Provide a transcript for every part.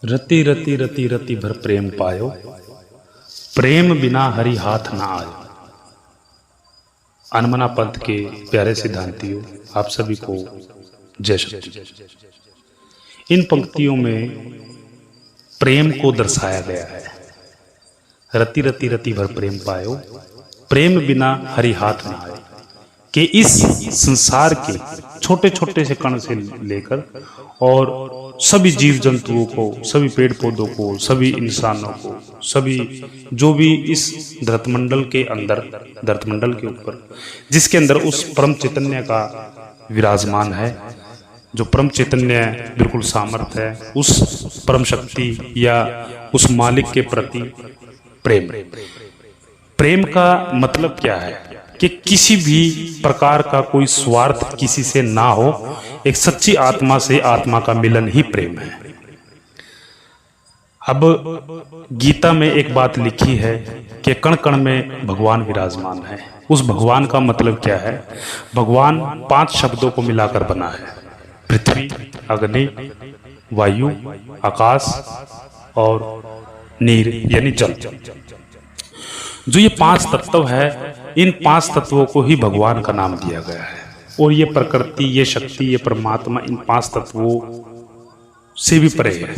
रति रति रति रति भर प्रेम पायो, प्रेम बिना हरि हाथ ना आयो। अनमना पंथ के प्यारे सिद्धांतियों, आप सभी को जय शक्ति। इन पंक्तियों में प्रेम को दर्शाया गया है। रति रति रति भर प्रेम पायो, प्रेम बिना हरि हाथ ना आए। कि इस संसार के छोटे छोटे से कण से लेकर और सभी जीव जंतुओं को, सभी पेड़ पौधों को, सभी इंसानों को, सभी जो भी इस धरतमंडल के अंदर, धरतमंडल के ऊपर जिसके अंदर उस परम चैतन्य का विराजमान है, जो परम चैतन्य बिल्कुल सामर्थ्य है, उस परम शक्ति या उस मालिक के प्रति प्रेम। प्रेम का मतलब क्या है कि किसी भी प्रकार का कोई स्वार्थ किसी से ना हो, एक सच्ची आत्मा से आत्मा का मिलन ही प्रेम है। अब गीता में एक बात लिखी है कि कण कण में भगवान विराजमान है। उस भगवान का मतलब क्या है? भगवान 5 शब्दों को मिलाकर बना है: पृथ्वी, अग्नि, वायु, आकाश और नीर यानी जल। जो ये 5 तत्व है, इन 5 तत्वों को ही भगवान का नाम दिया गया है। और ये प्रकृति, ये शक्ति, ये परमात्मा इन 5 तत्वों से भी परे है।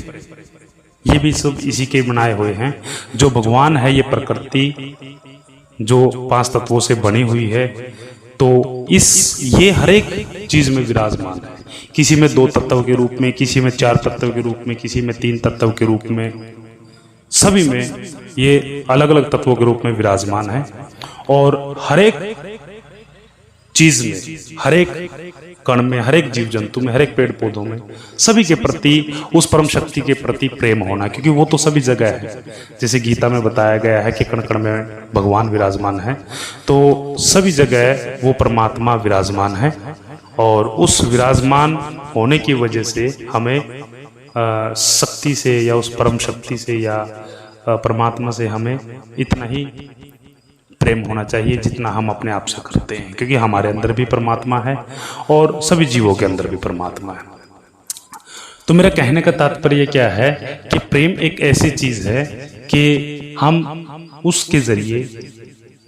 ये भी सब इसी के बनाए हुए हैं। जो भगवान है, ये प्रकृति जो 5 तत्वों से बनी हुई है, तो ये हर एक चीज में विराजमान है। किसी में 2 तत्व के रूप में, किसी में 4 तत्व के रूप में, किसी में 3 तत्व के रूप में, सभी में ये अलग अलग तत्वों के रूप में विराजमान है। और हर एक चीज में, हर एक कण में, हर एक जीव जंतु में, हर एक पेड़ पौधों में, सभी के प्रति, उस परम शक्ति के प्रति प्रेम होना, क्योंकि वो तो सभी जगह है। जैसे गीता में बताया गया है कि कण कण में भगवान विराजमान है, तो सभी जगह वो परमात्मा विराजमान है। और उस विराजमान होने की वजह से हमें शक्ति से या उस परम शक्ति से या परमात्मा से हमें इतना ही प्रेम होना चाहिए जितना हम अपने आप से करते हैं, क्योंकि हमारे अंदर भी परमात्मा है और सभी जीवों के अंदर भी परमात्मा है। तो मेरा कहने का तात्पर्य क्या है कि प्रेम एक ऐसी चीज है कि हम उसके जरिए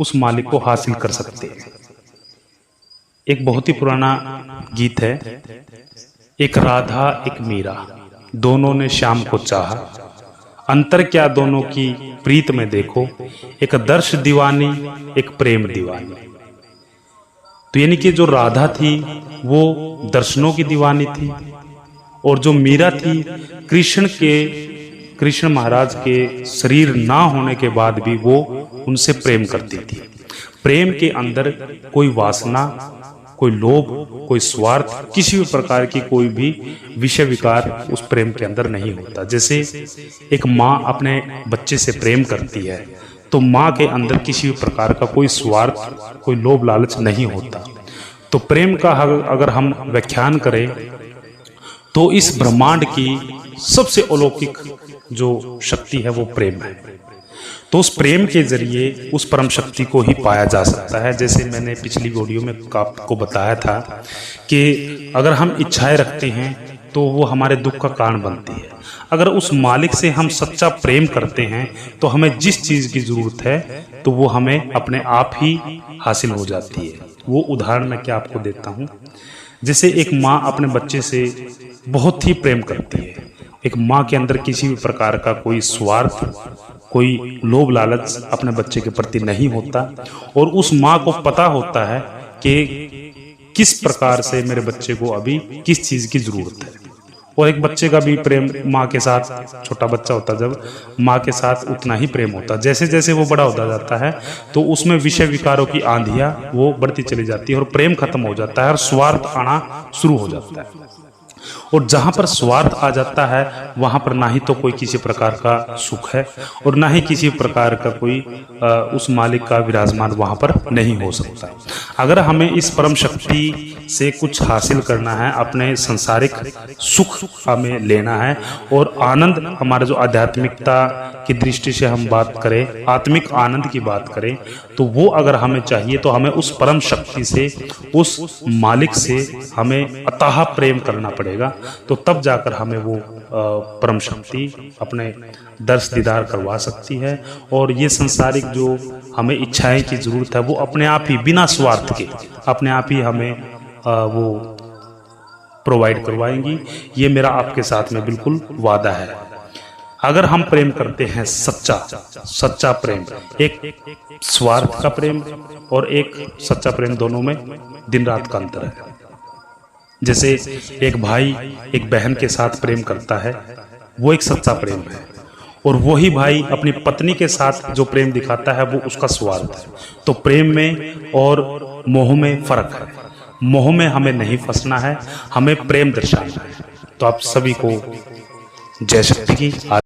उस मालिक को हासिल कर सकते हैं। एक बहुत ही पुराना गीत है: एक राधा एक मीरा, दोनों ने श्याम को चाहा, अंतर क्या दोनों की प्रीत में देखो, एक दर्श दीवानी एक प्रेम दीवानी। तो यानी कि जो राधा थी वो दर्शनों की दीवानी थी, और जो मीरा थी कृष्ण महाराज के शरीर ना होने के बाद भी वो उनसे प्रेम करती थी। प्रेम के अंदर कोई वासना, कोई लोभ, कोई स्वार्थ, किसी भी प्रकार की कोई भी विषय विकार उस प्रेम के अंदर नहीं होता। जैसे एक माँ अपने बच्चे से प्रेम करती है, तो माँ के अंदर किसी भी प्रकार का कोई स्वार्थ, कोई लोभ लालच नहीं होता। तो प्रेम का अगर हम व्याख्यान करें तो इस ब्रह्मांड की सबसे अलौकिक जो शक्ति है वो प्रेम है। तो उस प्रेम के जरिए उस परम शक्ति को ही पाया जा सकता है। जैसे मैंने पिछली वीडियो में आपको बताया था कि अगर हम इच्छाएं रखते हैं तो वो हमारे दुख का कारण बनती है। अगर उस मालिक से हम सच्चा प्रेम करते हैं तो हमें जिस चीज की जरूरत है तो वो हमें अपने आप ही हासिल हो जाती है। वो उदाहरण मैं क्या आपको देता हूँ। जैसे एक माँ अपने बच्चे से बहुत ही प्रेम करती है। एक माँ के अंदर किसी भी प्रकार का कोई स्वार्थ, कोई लोभ लालच अपने बच्चे के प्रति नहीं होता, और उस माँ को पता होता है कि किस प्रकार से मेरे बच्चे को अभी किस चीज की जरूरत है। और एक बच्चे का भी प्रेम माँ के साथ, छोटा बच्चा होता जब, माँ के साथ उतना ही प्रेम होता। जैसे जैसे वो बड़ा होता जाता है तो उसमें विषय विकारों की आंधियां वो बढ़ती चली जाती है और प्रेम खत्म हो जाता है और स्वार्थ आना शुरू हो जाता है। और जहां पर स्वार्थ आ जाता है वहां पर ना ही तो कोई किसी प्रकार का सुख है और ना ही किसी प्रकार का कोई उस मालिक का विराजमान वहां पर नहीं हो सकता। अगर हमें इस परम शक्ति से कुछ हासिल करना है, अपने सांसारिक सुख हमें लेना है और आनंद, हमारा जो आध्यात्मिकता की दृष्टि से हम बात करें, आत्मिक आनंद की बात करें, तो वो अगर हमें चाहिए तो हमें उस परम शक्ति से, उस मालिक से हमें अथाह प्रेम करना पड़ेगा। तो तब जाकर हमें वो परम शक्ति अपने दर्श दीदार करवा सकती है। और ये संसारिक जो हमें इच्छाएं की ज़रूरत है वो अपने आप ही बिना स्वार्थ के अपने आप ही हमें वो प्रोवाइड करवाएंगी। ये मेरा आपके साथ में बिल्कुल वादा है। अगर हम प्रेम करते हैं सच्चा प्रेम, एक स्वार्थ का प्रेम और एक सच्चा प्रेम, दोनों में दिन रात का अंतर है। जैसे एक भाई एक बहन के साथ प्रेम करता है, वो एक सच्चा प्रेम है, और वही भाई अपनी पत्नी के साथ जो प्रेम दिखाता है वो उसका स्वार्थ है। तो प्रेम में और मोह में फर्क है। मोह में हमें नहीं फंसना है, हमें प्रेम दर्शाना है। तो आप सभी को जय शक्ति की।